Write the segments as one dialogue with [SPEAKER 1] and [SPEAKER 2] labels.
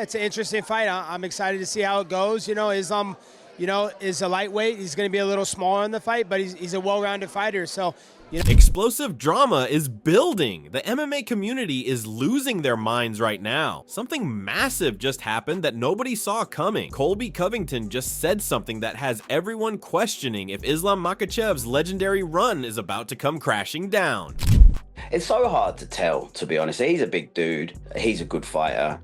[SPEAKER 1] it's an interesting fight. I'm excited to see how it goes. Islam, is a lightweight. He's going to be a little smaller in the fight, but he's a well-rounded fighter. So,
[SPEAKER 2] Explosive drama is building. The MMA community is losing their minds right now. Something massive just happened that nobody saw coming. Colby Covington just said something that has everyone questioning if Islam Makhachev's legendary run is about to come crashing down.
[SPEAKER 3] It's so hard to tell, to be honest. He's a big dude. He's a good fighter,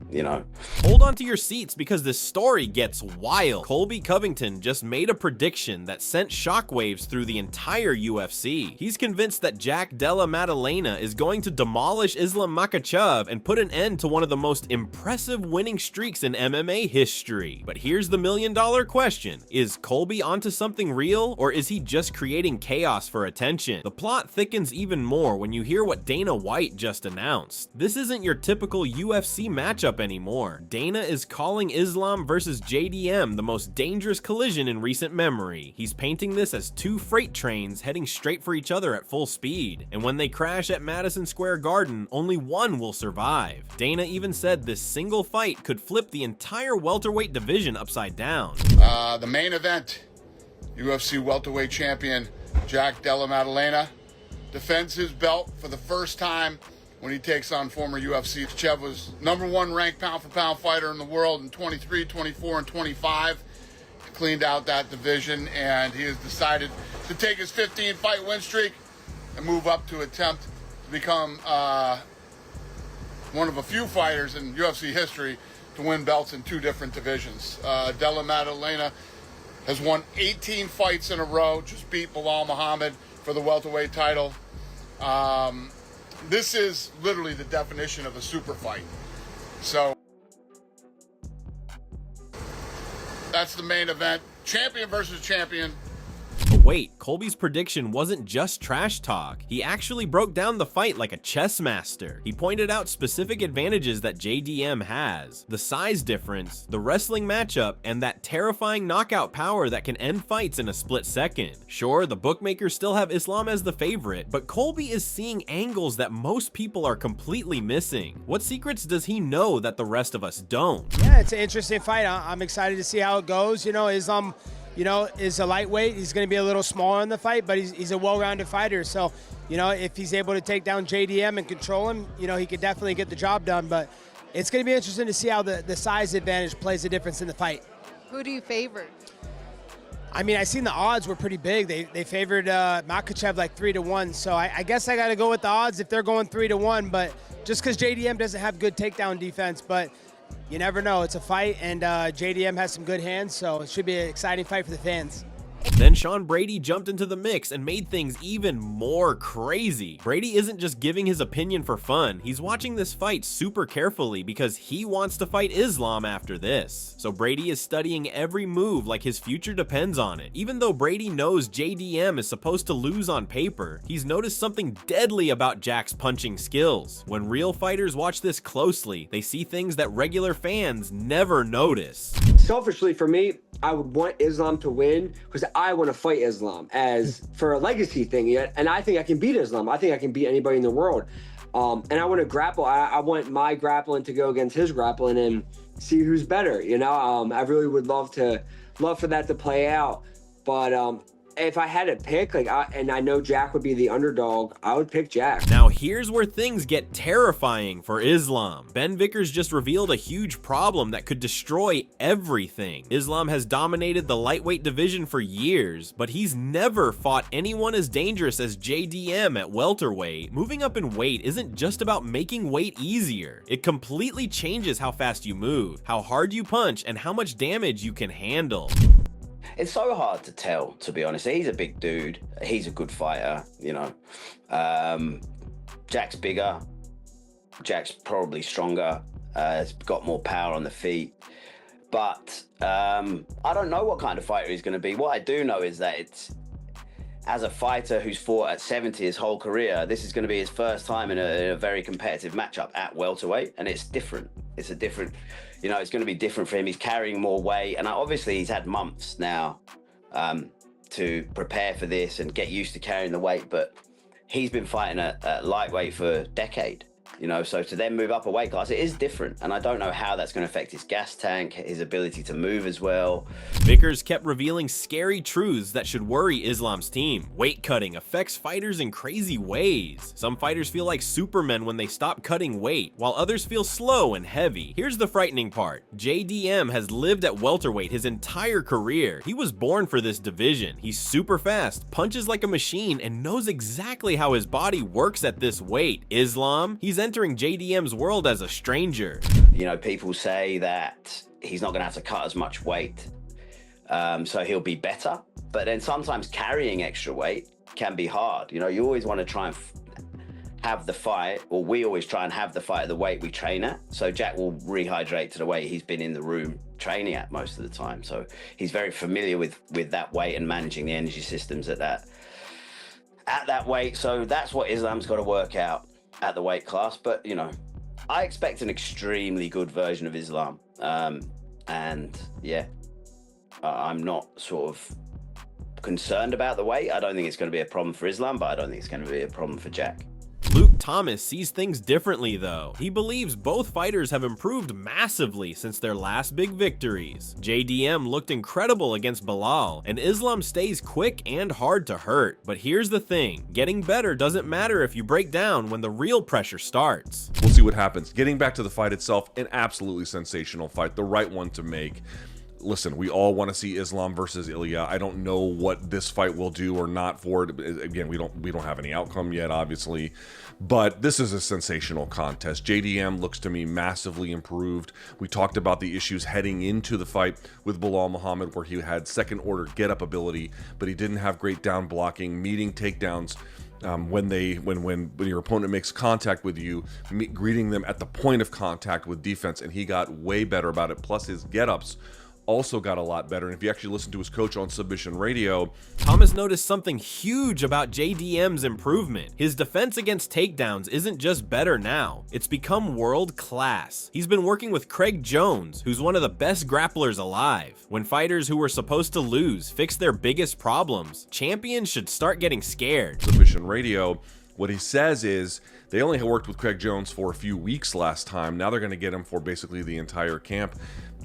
[SPEAKER 2] Hold on to your seats because this story gets wild. Colby Covington just made a prediction that sent shockwaves through the entire UFC. He's convinced that Della Maddalena is going to demolish Islam Makhachev and put an end to one of the most impressive winning streaks in MMA history. But here's the million-dollar question. Is Colby onto something real, or is he just creating chaos for attention? The plot thickens even more when you hear what Dana White just announced. This isn't your typical UFC matchup anymore. Dana is calling Islam versus JDM the most dangerous collision in recent memory. He's painting this as two freight trains heading straight for each other at full speed, and when they crash at Madison Square Garden, only one will survive. Dana even said this single fight could flip the entire welterweight division upside down.
[SPEAKER 4] The main event, UFC welterweight champion Della Maddalena defends his belt for the first time when he takes on former UFC. Chev was #1 ranked pound-for-pound fighter in the world in 23, 24, and 25. He cleaned out that division, and he has decided to take his 15-fight win streak and move up to attempt to become one of a few fighters in UFC history to win belts in 2 different divisions. Della Maddalena has won 18 fights in a row, just beat Bilal Muhammad for the welterweight title. This is literally the definition of a super fight. So that's the main event. Champion versus champion.
[SPEAKER 2] But wait, Colby's prediction wasn't just trash talk. He actually broke down the fight like a chess master. He pointed out specific advantages that JDM has, the size difference, the wrestling matchup, and that terrifying knockout power that can end fights in a split second. Sure, the bookmakers still have Islam as the favorite, but Colby is seeing angles that most people are completely missing. What secrets does he know that the rest of us don't?
[SPEAKER 1] Yeah, it's an interesting fight. I'm excited to see how it goes. Islam, is a lightweight. He's going to be a little smaller in the fight, but he's a well-rounded fighter. So, if he's able to take down JDM and control him, he could definitely get the job done. But it's going to be interesting to see how the size advantage plays a difference in the fight.
[SPEAKER 5] Who do you favor?
[SPEAKER 1] I mean, I seen the odds were pretty big. They favored Makhachev like 3-1. So I guess I got to go with the odds if they're going 3-1. But just because JDM doesn't have good takedown defense, but you never know. It's a fight, and JDM has some good hands, so it should be an exciting fight for the fans.
[SPEAKER 2] Then Sean Brady jumped into the mix and made things even more crazy. Brady isn't just giving his opinion for fun. He's watching this fight super carefully because he wants to fight Islam after this. So Brady is studying every move like his future depends on it. Even though Brady knows JDM is supposed to lose on paper, he's noticed something deadly about Jack's punching skills. When real fighters watch this closely, they see things that regular fans never notice.
[SPEAKER 6] Selfishly for me, I would want Islam to win because I want to fight Islam as for a legacy thing. And I think I can beat Islam. I think I can beat anybody in the world. And I want to grapple. I want my grappling to go against his grappling and see who's better. I really would love for that to play out. But if I had to pick, and I know Jack would be the underdog, I would pick Jack.
[SPEAKER 2] Now here's where things get terrifying for Islam. Ben Vickers just revealed a huge problem that could destroy everything. Islam has dominated the lightweight division for years, but he's never fought anyone as dangerous as JDM at welterweight. Moving up in weight isn't just about making weight easier. It completely changes how fast you move, how hard you punch, and how much damage you can handle.
[SPEAKER 3] It's so hard to tell, to be honest. He's a big dude. He's a good fighter, Jack's bigger. Jack's probably stronger. Has got more power on the feet. But I don't know what kind of fighter he's going to be. What I do know is that as a fighter who's fought at 70 his whole career, this is going to be his first time in a very competitive matchup at welterweight, and it's different. It's a different, it's going to be different for him. He's carrying more weight, and obviously he's had months now to prepare for this and get used to carrying the weight, but he's been fighting at lightweight for a decade. You know, so to then move up a weight class, it is different. And I don't know how that's going to affect his gas tank, his ability to move as well.
[SPEAKER 2] Vickers kept revealing scary truths that should worry Islam's team. Weight cutting affects fighters in crazy ways. Some fighters feel like supermen when they stop cutting weight, while others feel slow and heavy. Here's the frightening part. JDM has lived at welterweight his entire career. He was born for this division. He's super fast, punches like a machine, and knows exactly how his body works at this weight. Islam, he's entering JDM's world as a stranger.
[SPEAKER 3] You know, people say that he's not going to have to cut as much weight, so he'll be better. But then sometimes carrying extra weight can be hard. You know, you always want to try and have the fight, or we always try and have the fight at the weight we train at. So Jack will rehydrate to the weight he's been in the room training at most of the time. So he's very familiar with that weight and managing the energy systems at that weight. So that's what Islam's got to work out at the weight class. But, you know, I expect an extremely good version of Islam. And yeah, I'm not sort of concerned about the weight. I don't think it's going to be a problem for Islam, but I don't think it's going to be a problem for Jack.
[SPEAKER 2] Luke Thomas sees things differently though. He believes both fighters have improved massively since their last big victories. JDM looked incredible against Bilal, and Islam stays quick and hard to hurt. But here's the thing, getting better doesn't matter if you break down when the real pressure starts.
[SPEAKER 5] We'll see what happens. Getting back to the fight itself, an absolutely sensational fight, the right one to make. Listen, we all want to see Islam versus Ilya. I don't know what this fight will do or not for it. Again, we don't have any outcome yet, obviously, but this is a sensational contest. JDM looks to me massively improved. We talked about the issues heading into the fight with Bilal Muhammad, where he had second order get-up ability, but he didn't have great down blocking, meeting takedowns. When your opponent makes contact with you, greeting them at the point of contact with defense, and he got way better about it. Plus his get-ups also got a lot better. And if you actually listen to his coach on Submission Radio,
[SPEAKER 2] Thomas noticed something huge about JDM's improvement. His defense against takedowns isn't just better now, it's become world class. He's been working with Craig Jones, who's one of the best grapplers alive. When fighters who were supposed to lose fix their biggest problems, champions should start getting scared.
[SPEAKER 5] Submission Radio, what he says is they only worked with Craig Jones for a few weeks last time. Now they're going to get him for basically the entire camp.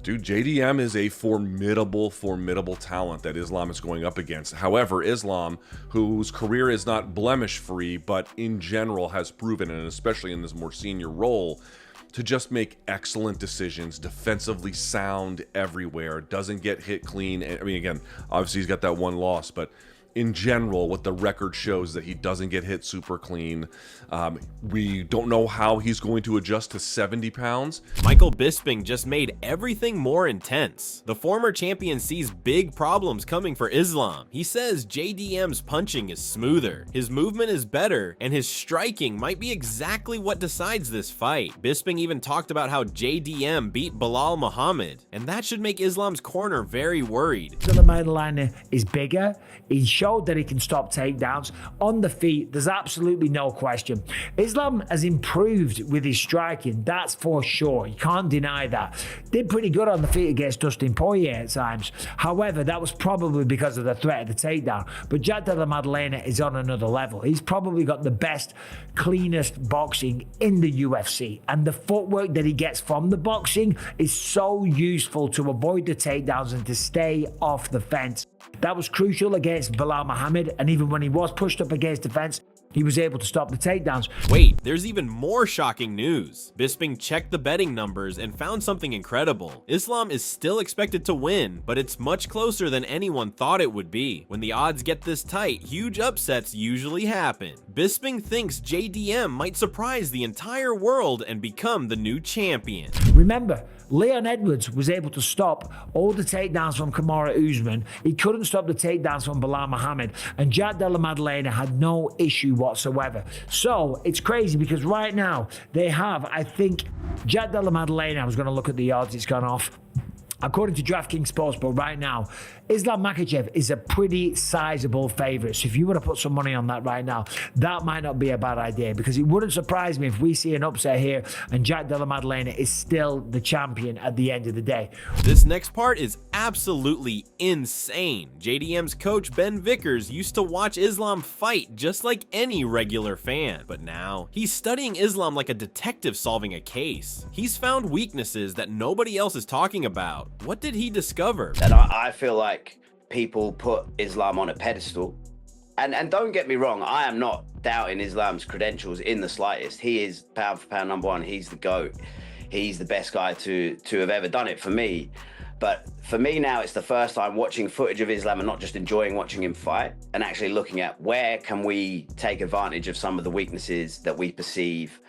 [SPEAKER 5] Dude, JDM is a formidable talent that Islam is going up against. However, Islam, whose career is not blemish-free, but in general has proven, and especially in this more senior role, to just make excellent decisions, defensively sound everywhere, doesn't get hit clean. I mean, again, obviously he's got that one loss, but in general, what the record shows that he doesn't get hit super clean. We don't know how he's going to adjust to 70 pounds.
[SPEAKER 2] Michael Bisping just made everything more intense. The former champion sees big problems coming for Islam. He says JDM's punching is smoother, his movement is better, and his striking might be exactly what decides this fight. Bisping even talked about how JDM beat Bilal Muhammad, and that should make Islam's corner very worried.
[SPEAKER 7] Della Maddalena is bigger. He showed that he can stop takedowns on the feet. There's absolutely no question. Islam has improved with his striking, that's for sure. You can't deny that. Did pretty good on the feet against Dustin Poirier at times. However, that was probably because of the threat of the takedown. But Jack Della Maddalena is on another level. He's probably got the best, cleanest boxing in the UFC. And the footwork that he gets from the boxing is so useful to avoid the takedowns and to stay off the fence. That was crucial against Bilal Muhammad, and even when he was pushed up against the fence, he was able to stop the takedowns.
[SPEAKER 2] Wait, there's even more shocking news. Bisping checked the betting numbers and found something incredible. Islam is still expected to win, but it's much closer than anyone thought it would be. When the odds get this tight, huge upsets usually happen. Bisping thinks JDM might surprise the entire world and become the new champion.
[SPEAKER 7] Remember, Leon Edwards was able to stop all the takedowns from Kamaru Usman. He couldn't stop the takedowns from Bilal Muhammad, and Jack Della Maddalena had no issue whatsoever. So it's crazy because right now they have, I think, Jack Della Maddalena, I was going to look at the odds, it's gone off. According to DraftKings Sportsbook right now, Islam Makhachev is a pretty sizable favourite. So if you want to put some money on that right now, that might not be a bad idea, because it wouldn't surprise me if we see an upset here and Jack Della Maddalena is still the champion at the end of the day.
[SPEAKER 2] This next part is absolutely insane. JDM's coach Ben Vickers used to watch Islam fight just like any regular fan, but now he's studying Islam like a detective solving a case. He's found weaknesses that nobody else is talking about. What did he discover?
[SPEAKER 3] And I feel like people put Islam on a pedestal. And don't get me wrong, I am not doubting Islam's credentials in the slightest. He is pound for pound number one. He's the GOAT. He's the best guy to have ever done it for me. But for me now, it's the first time watching footage of Islam and not just enjoying watching him fight, and actually looking at where can we take advantage of some of the weaknesses that we perceive,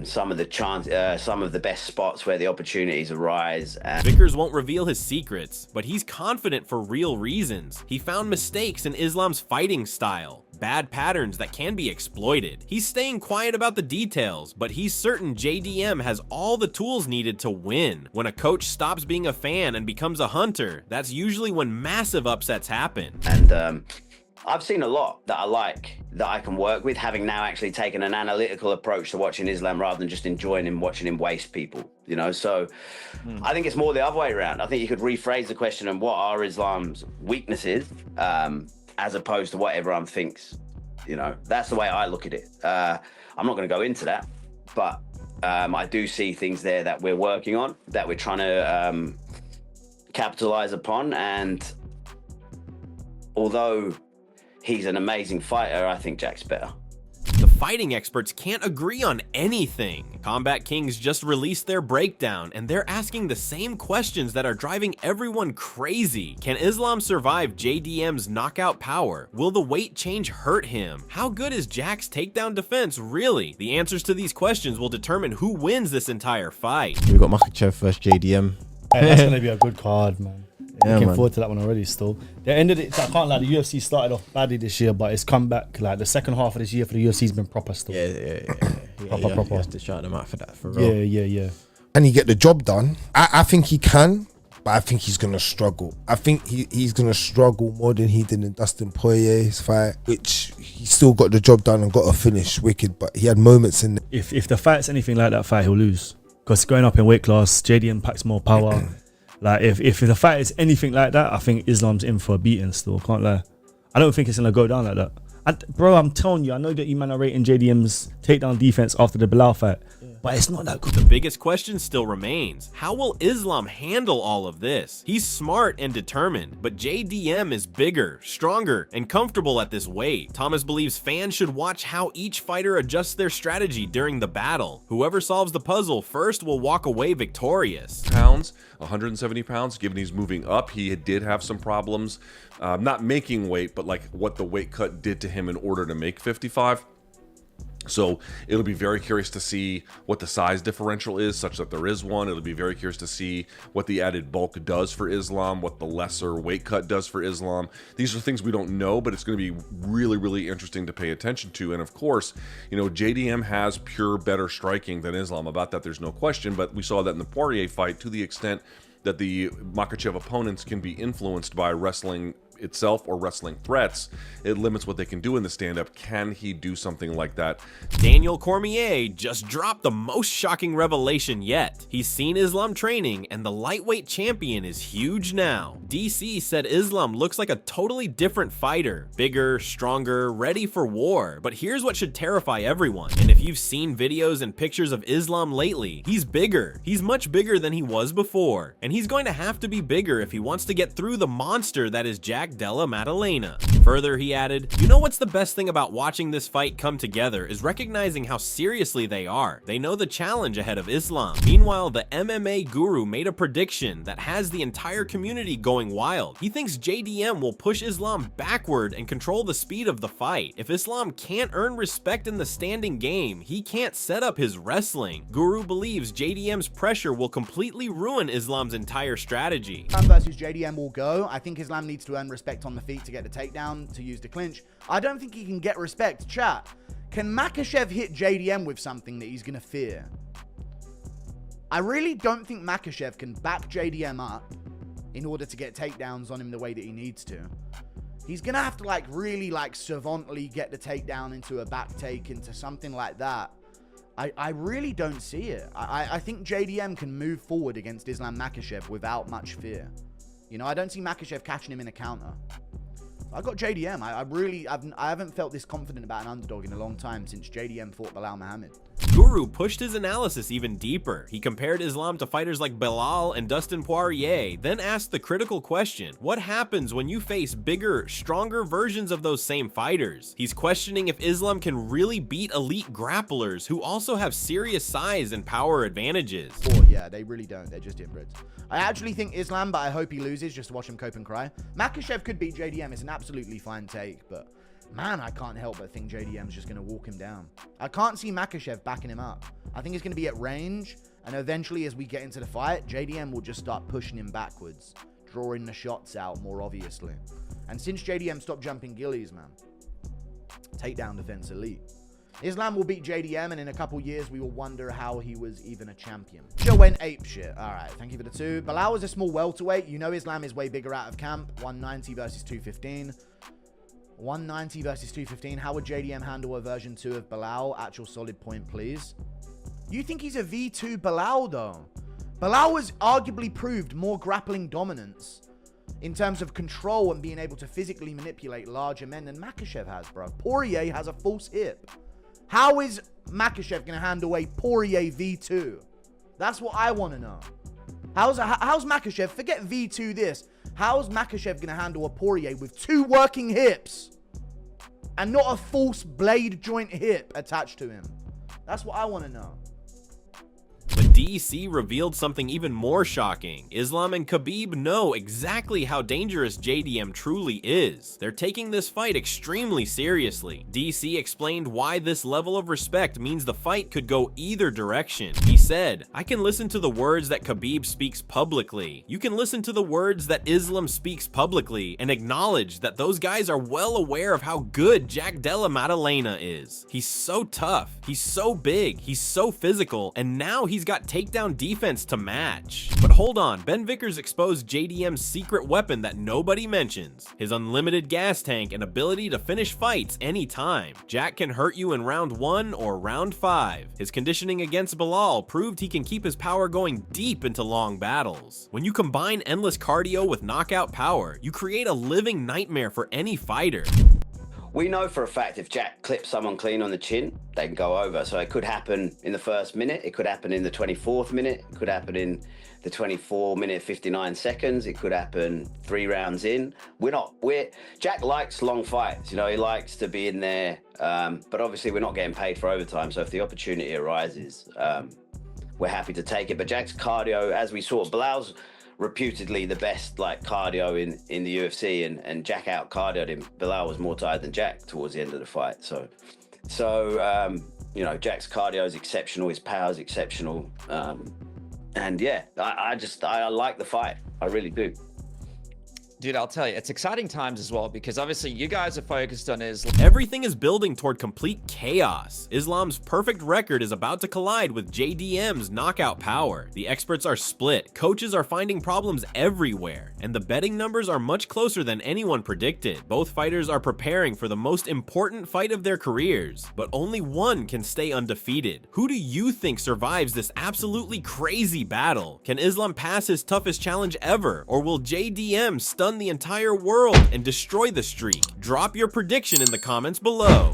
[SPEAKER 3] some of the best spots where the opportunities arise.
[SPEAKER 2] Vickers won't reveal his secrets, but he's confident for real reasons. He found mistakes in Islam's fighting style, bad patterns that can be exploited. He's staying quiet about the details, but he's certain JDM has all the tools needed to win. When a coach stops being a fan and becomes a hunter, that's usually when massive upsets happen.
[SPEAKER 3] And I've seen a lot that I like, that I can work with, having now actually taken an analytical approach to watching Islam rather than just enjoying him, watching him waste people, you know? So I think it's more the other way around. I think you could rephrase the question and what are Islam's weaknesses, as opposed to what everyone thinks, you know? That's the way I look at it. I'm not going to go into that, but I do see things there that we're working on, that we're trying to capitalize upon. And although he's an amazing fighter, I think Jack's better.
[SPEAKER 2] The fighting experts can't agree on anything. Combat Kings just released their breakdown, and they're asking the same questions that are driving everyone crazy. Can Islam survive JDM's knockout power? Will the weight change hurt him? How good is Jack's takedown defense really? The answers to these questions will determine who wins this entire fight.
[SPEAKER 8] We've got Makhachev versus JDM.
[SPEAKER 9] Hey, that's gonna be a good card, man.
[SPEAKER 8] Yeah,
[SPEAKER 9] Looking
[SPEAKER 8] man.
[SPEAKER 9] forward to that one already. Still, the end of it, I can't lie. The UFC started off badly this year, but it's come back. Like the second half of this year for the UFC's been proper. Still, proper.
[SPEAKER 8] You have to shout them out for that, for real.
[SPEAKER 9] Yeah.
[SPEAKER 10] And he get the job done. I think he can, but I think he's gonna struggle. I think he's gonna struggle more than he did in Dustin Poirier's fight, which he still got the job done and got a finish wicked. But he had moments in.
[SPEAKER 9] If the fight's anything like that fight, he'll lose because going up in weight class, JDM packs more power. Like if the fight is anything like that, I think Islam's in for a beating still. Can't lie. I don't think it's gonna go down like that. Bro, I'm telling you, I know that you man are rating JDM's takedown defense after the Bilal fight, but it's not that good.
[SPEAKER 2] The biggest question still remains, how will Islam handle all of this? He's smart and determined, but JDM is bigger, stronger, and comfortable at this weight. Thomas believes fans should watch how each fighter adjusts their strategy during the battle. Whoever solves the puzzle first will walk away victorious.
[SPEAKER 5] Pounds, 170 pounds, given he's moving up. He did have some problems, not making weight, but like what the weight cut did to him in order to make 55. So it'll be very curious to see what the size differential is, such that there is one. It'll be very curious to see what the added bulk does for Islam, what the lesser weight cut does for Islam. These are things we don't know, but it's going to be really, really interesting to pay attention to. And of course, you know, JDM has pure better striking than Islam. About that, there's no question. But we saw that in the Poirier fight to the extent that the Makhachev opponents can be influenced by wrestling itself or wrestling threats. It limits what they can do in the stand-up. Can he do something like that?
[SPEAKER 2] Daniel Cormier just dropped the most shocking revelation yet. He's seen Islam training, and the lightweight champion is huge now. DC said Islam looks like a totally different fighter. Bigger, stronger, ready for war. But here's what should terrify everyone. And if you've seen videos and pictures of Islam lately, he's bigger. He's much bigger than he was before. And he's going to have to be bigger if he wants to get through the monster that is Jack Della Maddalena. Further, he added, you know what's the best thing about watching this fight come together is recognizing how seriously they are. They know the challenge ahead of Islam. Meanwhile, the MMA guru made a prediction that has the entire community going wild. He thinks JDM will push Islam backward and control the speed of the fight. If Islam can't earn respect in the standing game, he can't set up his wrestling. Guru believes JDM's pressure will completely ruin Islam's entire strategy.
[SPEAKER 11] Islam versus JDM will go. I think Islam needs to earn respect on the feet to get the takedown, to use the clinch. I don't think he can get respect. Chat, can Makhachev hit JDM with something that he's going to fear? I really don't think Makhachev can back JDM up in order to get takedowns on him the way that he needs to. He's going to have to like really like savantly get the takedown into a back take, into something like that. I really don't see it. I think JDM can move forward against Islam Makhachev without much fear. You know, I don't see Makhachev catching him in a counter. I got JDM. I haven't felt this confident about an underdog in a long time since JDM fought Bilal Muhammad.
[SPEAKER 2] Guru pushed his analysis even deeper. He compared Islam to fighters like Bilal and Dustin Poirier, then asked the critical question, what happens when you face bigger, stronger versions of those same fighters? He's questioning if Islam can really beat elite grapplers who also have serious size and power advantages.
[SPEAKER 11] Oh yeah, they really don't. They're just inbreds. I actually think Islam, but I hope he loses just to watch him cope and cry. Makhachev could beat JDM. It's an absolutely fine take, but man, I can't help but think JDM's just going to walk him down. I can't see Makhachev backing him up. I think it's going to be at range, and eventually as we get into the fight, JDM will just start pushing him backwards, drawing the shots out more obviously. And since JDM stopped jumping gillies, man, takedown defense elite. Islam will beat JDM, and in a couple years, we will wonder how he was even a champion. Show went apeshit. All right, thank you for the 2. Bilal is a small welterweight. You know Islam is way bigger out of camp. 190 versus 215. 190 versus 215. How would JDM handle a version 2 of Bilal? Actual solid point, please. You think he's a V2 Bilal, though? Bilal has arguably proved more grappling dominance in terms of control and being able to physically manipulate larger men than Makhachev has, bro. Poirier has a false hip. How is Makhachev going to handle a Poirier V2? That's what I want to know. How's Makhachev, forget V2 this, how's Makhachev going to handle a Poirier with 2 working hips and not a false blade joint hip attached to him? That's what I want to know.
[SPEAKER 2] But DEC revealed something even more shocking. Islam and Khabib know exactly how dangerous JDM truly is. They're taking this fight extremely seriously. DEC explained why this level of respect means the fight could go either direction. He said, I can listen to the words that Khabib speaks publicly. You can listen to the words that Islam speaks publicly and acknowledge that those guys are well aware of how good Jack Della Maddalena is. He's so tough, he's so big, he's so physical, and now he's got takedown defense to match. But hold on, Ben Vickers exposed JDM's secret weapon that nobody mentions, his unlimited gas tank and ability to finish fights anytime. Jack can hurt you in round 1 or round 5. His conditioning against Bilal proved he can keep his power going deep into long battles. When you combine endless cardio with knockout power, you create a living nightmare for any fighter.
[SPEAKER 3] We know for a fact if Jack clips someone clean on the chin, they can go over. So it could happen in the first minute, it could happen in the 24th minute, it could happen in the 24-minute 59 seconds, it could happen 3 rounds in. Jack likes long fights, you know, he likes to be in there, but obviously we're not getting paid for overtime. So if the opportunity arises, we're happy to take it. But Jack's cardio, as we saw, Bilal's reputedly the best like cardio in the UFC, and Jack out cardioed him. Bilal was more tired than Jack towards the end of the fight. So you know, Jack's cardio is exceptional, his power is exceptional, and yeah, I like the fight, I really do.
[SPEAKER 12] Dude, I'll tell you, it's exciting times as well, because obviously you guys are focused on Islam.
[SPEAKER 2] Everything is building toward complete chaos. Islam's perfect record is about to collide with JDM's knockout power. The experts are split, coaches are finding problems everywhere, and the betting numbers are much closer than anyone predicted. Both fighters are preparing for the most important fight of their careers, but only one can stay undefeated. Who do you think survives this absolutely crazy battle? Can Islam pass his toughest challenge ever, or will JDM stun the entire world and destroy the streak? Drop your prediction in the comments below.